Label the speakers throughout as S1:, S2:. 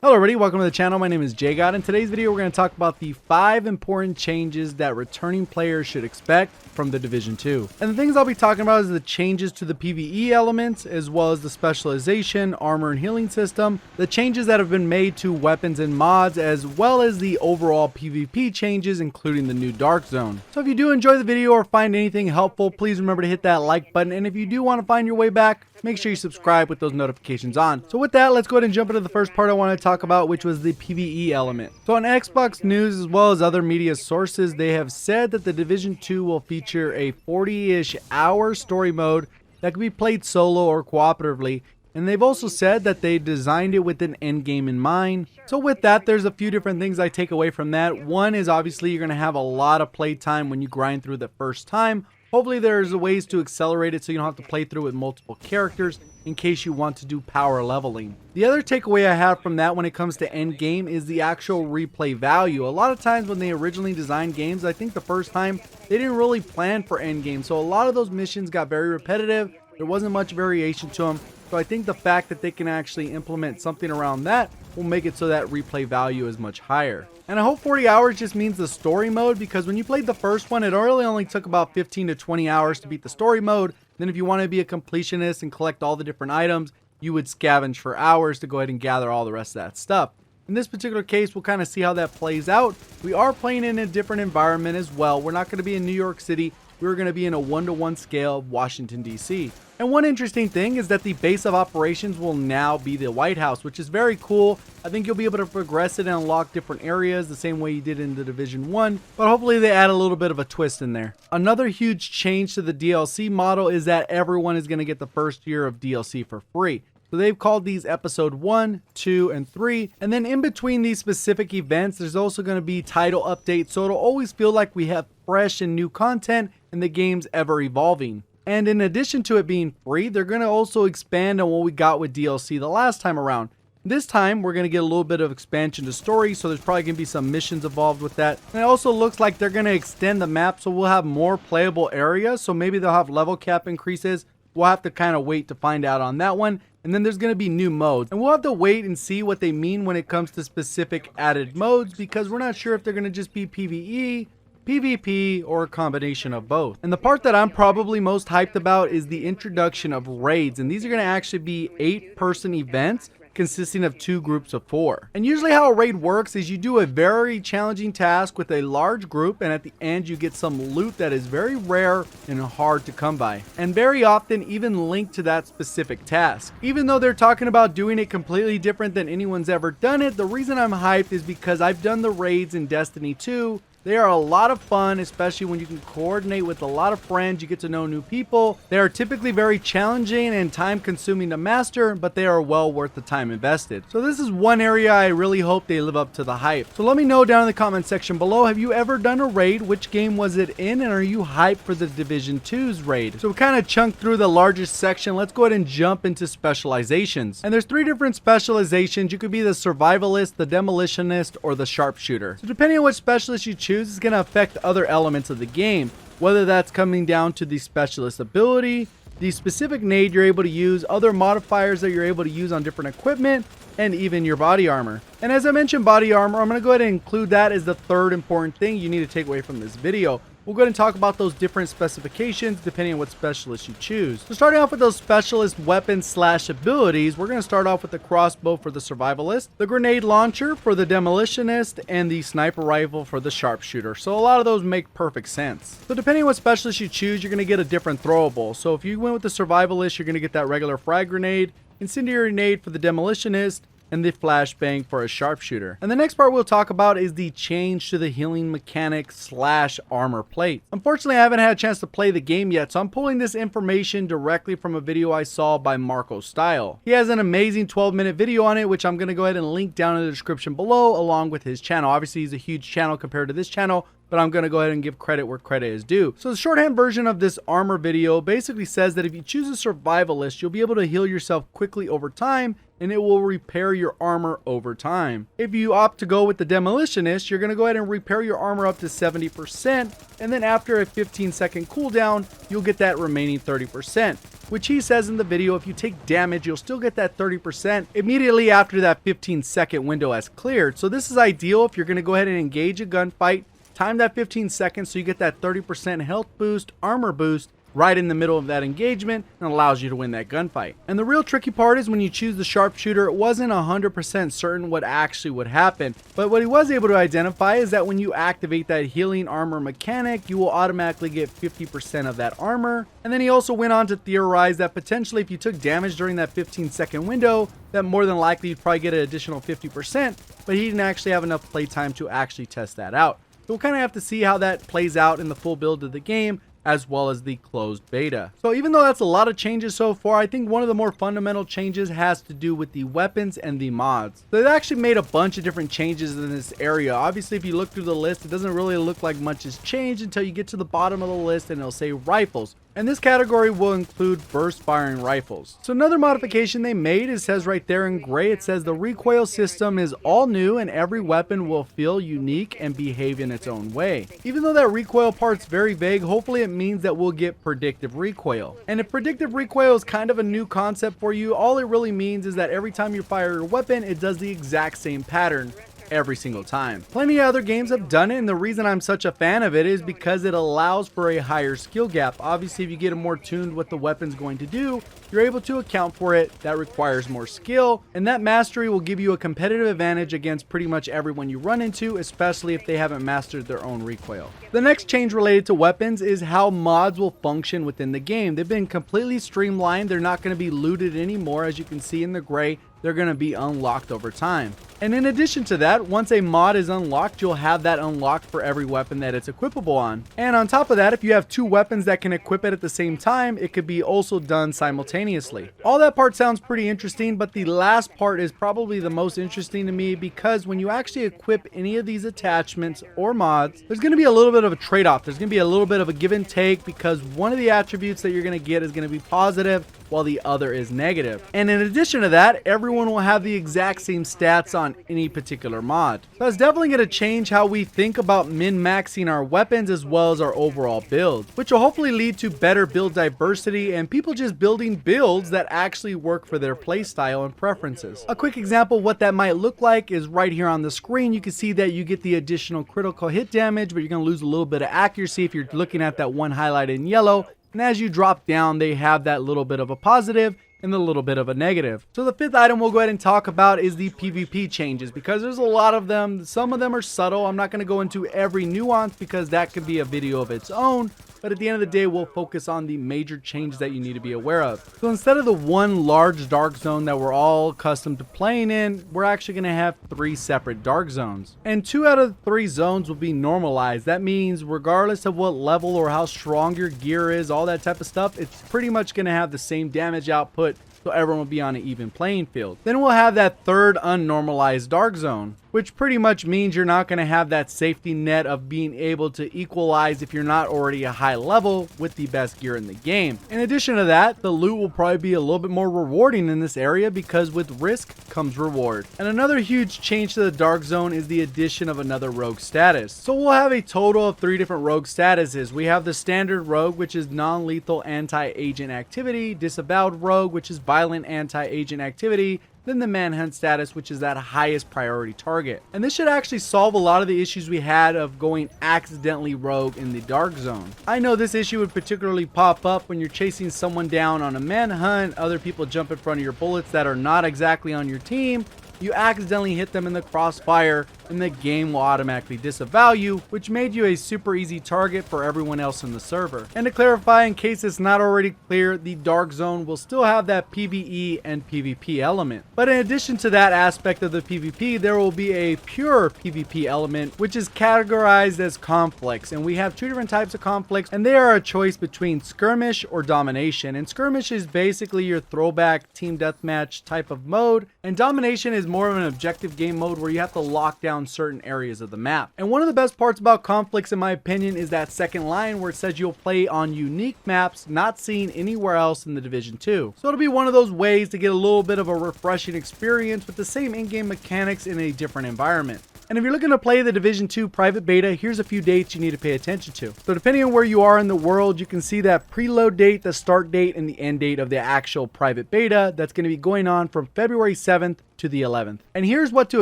S1: Hello everybody, welcome to the channel. My name is Jgod. In today's video we're going to talk about the 5 important changes that returning players should expect from the Division 2. And the things I'll be talking about is the changes to the PVE elements, as well as the specialization, armor and healing system, the changes that have been made to weapons and mods, as well as the overall PvP changes, including the new Dark Zone. So if you do enjoy the video or find anything helpful, please remember to hit that like button, and if you do want to find your way back, make sure you subscribe with those notifications on. So with that, let's go ahead and jump into the first part I want to talk about, which was the PVE element. So on Xbox News as well as other media sources, they have said that the Division 2 will feature a 40-ish hour story mode that can be played solo or cooperatively. And they've also said that they designed it with an end game in mind. So with that, there's a few different things I take away from that. One is obviously you're going to have a lot of play time when you grind through the first time. Hopefully there's ways to accelerate it so you don't have to play through with multiple characters in case you want to do power leveling. The other takeaway I have from that when it comes to end game is the actual replay value. A lot of times when they originally designed games, I think the first time they didn't really plan for end game. So a lot of those missions got very repetitive. There wasn't much variation to them. So I think the fact that they can actually implement something around that will make it so that replay value is much higher. And I hope 40 hours just means the story mode, because when you played the first one, it really only took about 15 to 20 hours to beat the story mode. Then if you want to be a completionist and collect all the different items, you would scavenge for hours to go ahead and gather all the rest of that stuff. In this particular case, we'll kind of see how that plays out. We are playing in a different environment as well. We're not going to be in New York City. We're going to be in a 1-to-1 scale of Washington, D.C. And one interesting thing is that the base of operations will now be the White House, which is very cool. I think you'll be able to progress it and unlock different areas the same way you did in the Division 1, but hopefully they add a little bit of a twist in there. Another huge change to the DLC model is that everyone is going to get the first year of DLC for free. So they've called these episode 1, 2, and 3. And then in between these specific events, there's also going to be title updates. So it'll always feel like we have fresh and new content and the game's ever evolving. And in addition to it being free, they're going to also expand on what we got with DLC the last time around. This time, we're going to get a little bit of expansion to story, so there's probably going to be some missions involved with that. And it also looks like they're going to extend the map, so we'll have more playable areas. So maybe they'll have level cap increases. We'll have to kind of wait to find out on that one. And then there's going to be new modes. And we'll have to wait and see what they mean when it comes to specific added modes, because we're not sure if they're going to just be PvE, PvP, or a combination of both. And the part that I'm probably most hyped about is the introduction of raids. And these are going to actually be 8-person events consisting of 2 groups of 4. And usually how a raid works is you do a very challenging task with a large group, and at the end you get some loot that is very rare and hard to come by, and very often even linked to that specific task. Even though they're talking about doing it completely different than anyone's ever done it, the reason I'm hyped is because I've done the raids in Destiny 2. They are a lot of fun, especially when you can coordinate with a lot of friends. You get to know new people. They are typically very challenging and time consuming to master, but they are well worth the time invested. So this is one area I really hope they live up to the hype. So let me know down in the comment section below, have you ever done a raid? Which game was it in? And are you hyped for the Division 2's raid? So we kind of chunked through the largest section. Let's go ahead and jump into specializations. And there's 3 different specializations. You could be the survivalist, the demolitionist, or the sharpshooter. So depending on what specialist you choose, is going to affect other elements of the game, whether that's coming down to the specialist ability, the specific nade you're able to use, other modifiers that you're able to use on different equipment, and even your body armor. And as I mentioned, body armor, I'm going to go ahead and include that as the 3rd important thing you need to take away from this video. We'll go ahead and talk about those different specifications depending on what specialist you choose. So starting off with those specialist weapons / abilities, we're going to start off with the crossbow for the survivalist, the grenade launcher for the demolitionist, and the sniper rifle for the sharpshooter. So a lot of those make perfect sense. So depending on what specialist you choose, you're going to get a different throwable. So if you went with the survivalist, you're going to get that regular frag grenade, incendiary grenade for the demolitionist, and the flashbang for a sharpshooter. And the next part we'll talk about is the change to the healing mechanic / armor plate. Unfortunately, I haven't had a chance to play the game yet, so I'm pulling this information directly from a video I saw by MarcoStyle. He has an amazing 12-minute video on it, which I'm going to go ahead and link down in the description below along with his channel. Obviously, he's a huge channel compared to this channel, but I'm going to go ahead and give credit where credit is due. So the shorthand version of this armor video basically says that if you choose a survivalist, you'll be able to heal yourself quickly over time, and it will repair your armor over time. If you opt to go with the demolitionist, you're going to go ahead and repair your armor up to 70%, and then after a 15-second cooldown, you'll get that remaining 30%, which he says in the video, if you take damage, you'll still get that 30% immediately after that 15-second window has cleared. So this is ideal if you're going to go ahead and engage a gunfight, time that 15 seconds so you get that 30% health boost, armor boost, right in the middle of that engagement, and allows you to win that gunfight. And the real tricky part is when you choose the sharpshooter, it wasn't 100% certain what actually would happen, but what he was able to identify is that when you activate that healing armor mechanic, you will automatically get 50% of that armor. And then he also went on to theorize that potentially if you took damage during that 15-second window, that more than likely you'd probably get an additional 50%, but he didn't actually have enough playtime to actually test that out. So we'll kind of have to see how that plays out in the full build of the game, as well as the closed beta. So even though that's a lot of changes so far, I think one of the more fundamental changes has to do with the weapons and the mods. So they've actually made a bunch of different changes in this area. Obviously, if you look through the list, it doesn't really look like much has changed until you get to the bottom of the list and it'll say rifles. And this category will include burst firing rifles. So another modification they made, it says right there in gray, it says the recoil system is all new and every weapon will feel unique and behave in its own way. Even though that recoil part's very vague, hopefully it means that we'll get predictive recoil. And if predictive recoil is kind of a new concept for you, all it really means is that every time you fire your weapon, it does the exact same pattern every single time. Plenty of other games have done it, and the reason I'm such a fan of it is because it allows for a higher skill gap. Obviously, if you get more tuned what the weapon's going to do, you're able to account for it. That requires more skill, and that mastery will give you a competitive advantage against pretty much everyone you run into, especially if they haven't mastered their own recoil. The next change related to weapons is how mods will function within the game. They've been completely streamlined. They're not going to be looted anymore. As you can see in the gray, they're going to be unlocked over time. And in addition to that, once a mod is unlocked, you'll have that unlocked for every weapon that it's equipable on. And on top of that, if you have two weapons that can equip it at the same time, it could be also done simultaneously. All that part sounds pretty interesting, but the last part is probably the most interesting to me, because when you actually equip any of these attachments or mods, there's going to be a little bit of a trade-off. There's going to be a little bit of a give and take, because one of the attributes that you're going to get is going to be positive while the other is negative. And in addition to that, everyone will have the exact same stats on any particular mod. So it's definitely going to change how we think about min-maxing our weapons as well as our overall build, which will hopefully lead to better build diversity and people just building builds that actually work for their playstyle and preferences. A quick example of what that might look like is right here on the screen. You can see that you get the additional critical hit damage, but you're going to lose a little bit of accuracy if you're looking at that one highlighted in yellow. And as you drop down, they have that little bit of a positive and a little bit of a negative. So the fifth item we'll go ahead and talk about is the PvP changes, because there's a lot of them. Some of them are subtle. I'm not going to go into every nuance because that could be a video of its own. But at the end of the day, we'll focus on the major changes that you need to be aware of. So instead of the one large dark zone that we're all accustomed to playing in, we're actually going to have 3 separate dark zones. And 2 out of the 3 zones will be normalized. That means regardless of what level or how strong your gear is, all that type of stuff, it's pretty much going to have the same damage output, so everyone will be on an even playing field. Then we'll have that 3rd unnormalized dark zone, which pretty much means you're not going to have that safety net of being able to equalize if you're not already a high level with the best gear in the game. In addition to that, the loot will probably be a little bit more rewarding in this area, because with risk comes reward. And another huge change to the dark zone is the addition of another rogue status. So we'll have a total of 3 different rogue statuses. We have the standard rogue, which is non-lethal anti-agent activity, disavowed rogue, which is violent anti-agent activity, then the manhunt status, which is that highest priority target. And this should actually solve a lot of the issues we had of going accidentally rogue in the dark zone. I know this issue would particularly pop up when you're chasing someone down on a manhunt, other people jump in front of your bullets that are not exactly on your team, you accidentally hit them in the crossfire, and the game will automatically disavow you, which made you a super easy target for everyone else in the server. And to clarify, in case it's not already clear, the dark zone will still have that PvE and PvP element. But in addition to that aspect of the PvP, there will be a pure PvP element, which is categorized as conflicts. And we have 2 different types of conflicts, and they are a choice between skirmish or domination. And skirmish is basically your throwback team deathmatch type of mode, and domination is more of an objective game mode where you have to lock down down certain areas of the map. And one of the best parts about conflicts, in my opinion, is that second line where it says you'll play on unique maps not seen anywhere else in the Division 2. So it'll be one of those ways to get a little bit of a refreshing experience with the same in-game mechanics in a different environment. And if you're looking to play the Division 2 private beta, here's a few dates you need to pay attention to. So depending on where you are in the world, you can see that preload date, the start date, and the end date of the actual private beta that's going to be going on from February 7th to the 11th. And here's what to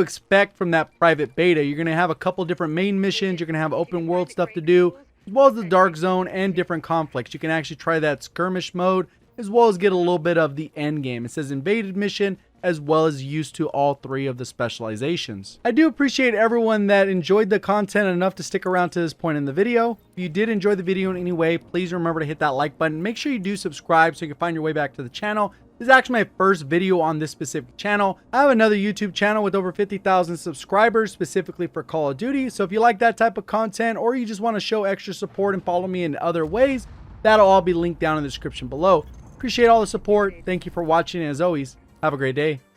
S1: expect from that private beta. You're going to have a couple different main missions. You're going to have open world stuff to do, as well as the dark zone and different conflicts. You can actually try that skirmish mode, as well as get a little bit of the end game. It says invaded mission, as well as used to all 3 of the specializations. I do appreciate everyone that enjoyed the content enough to stick around to this point in the video. If you did enjoy the video in any way, please remember to hit that like button. Make sure you do subscribe so you can find your way back to the channel. This is actually my first video on this specific channel. I have another YouTube channel with over 50,000 subscribers specifically for Call of Duty. So if you like that type of content, or you just want to show extra support and follow me in other ways, that'll all be linked down in the description below. Appreciate all the support. Thank you for watching, and as always, have a great day.